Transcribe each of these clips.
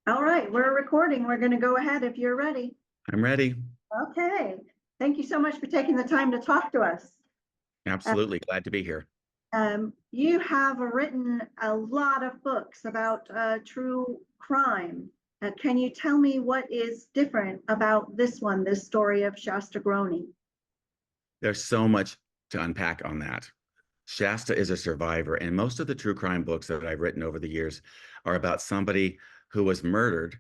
All right, we're recording. We're going to go ahead if you're ready. I'm ready. Okay. Thank you so much for taking the time to talk to us. Absolutely. Glad to be here. You have written a lot of books about true crime. Can you tell me what is different about this one, this story of Shasta Groene? There's so much to unpack on that. Shasta is a survivor, and most of the true crime books that I've written over the years are about somebody who was murdered,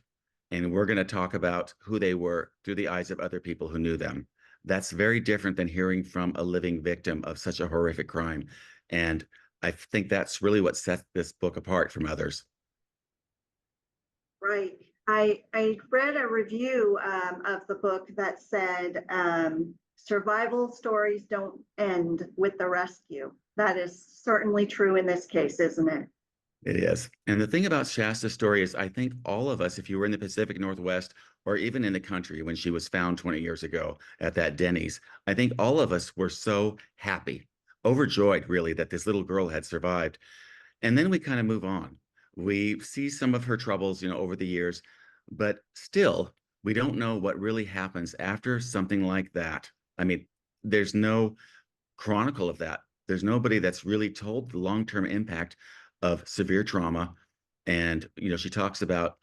and we're going to talk about who they were through the eyes of other people who knew them. That's very different than hearing from a living victim of such a horrific crime. And I think that's really what sets this book apart from others. Right. I read a review of the book that said survival stories don't end with the rescue. That is certainly true in this case, isn't it? It is. And the thing about Shasta's story is, I think all of us, if you were in the Pacific Northwest or even in the country when she was found 20 years ago at that Denny's, I think all of us were so happy, overjoyed, really, that this little girl had survived. And then we kind of move on. We see some of her troubles, over the years, but still, we don't know what really happens after something like that. I mean, there's no chronicle of that. There's nobody that's really told the long-term impact of severe trauma. And, she talks about,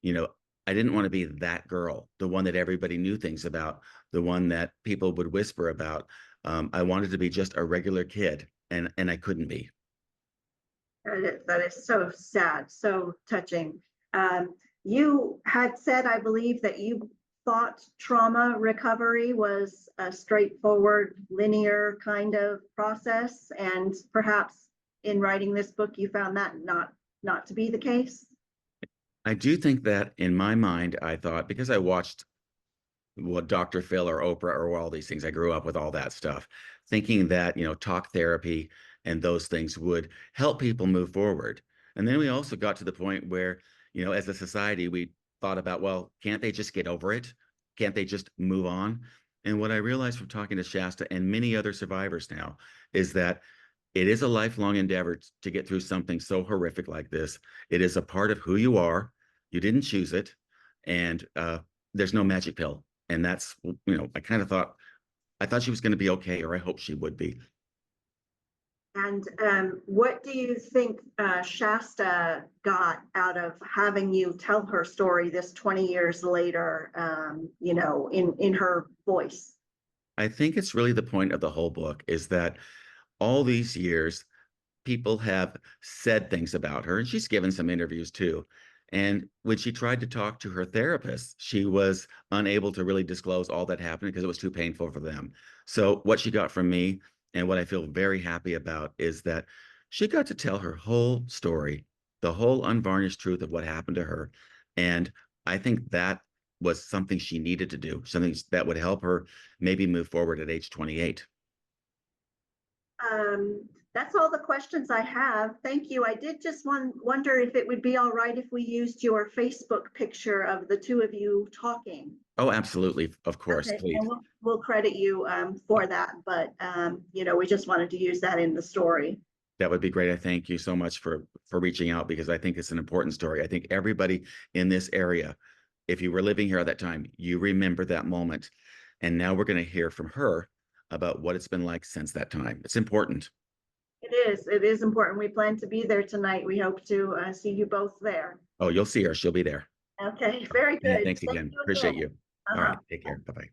I didn't want to be that girl, the one that everybody knew things about, the one that people would whisper about. I wanted to be just a regular kid, and I couldn't be. That is so sad, so touching. You had said, I believe, that you thought trauma recovery was a straightforward, linear kind of process, and perhaps in writing this book, you found that not to be the case. I do think that in my mind, I thought, because I watched what Dr. Phil or Oprah or all these things, I grew up with all that stuff, thinking that, talk therapy and those things would help people move forward. And then we also got to the point where, as a society, we thought about, well, can't they just get over it? Can't they just move on? And what I realized from talking to Shasta and many other survivors now is that it is a lifelong endeavor to get through something so horrific like this. It is a part of who you are. You didn't choose it. And there's no magic pill. And that's, I kind of thought, I thought she was going to be okay, or I hope she would be. And what do you think Shasta got out of having you tell her story this 20 years later, in her voice? I think it's really the point of the whole book is that all these years, people have said things about her, and she's given some interviews too. And when she tried to talk to her therapist, she was unable to really disclose all that happened because it was too painful for them. So what she got from me, and what I feel very happy about, is that she got to tell her whole story, the whole unvarnished truth of what happened to her. And I think that was something she needed to do, something that would help her maybe move forward at age 28. That's all the questions I have. Thank you. I did just wonder if it would be all right if we used your Facebook picture of the two of you talking. Oh, absolutely. Of course, Okay, please. and we'll credit you for that, but we just wanted to use that in the story. That would be great. I thank you so much for reaching out, because I think it's an important story. I think everybody in this area, if you were living here at that time, you remember that moment. And now we're going to hear from her about what it's been like since that time. It's important. It is important. We plan to be there tonight. We hope to see you both there. Oh, you'll see her. She'll be there. Okay, very Yeah, good. thanks Thank again. you Appreciate again. you. All right. Take care. Bye-bye.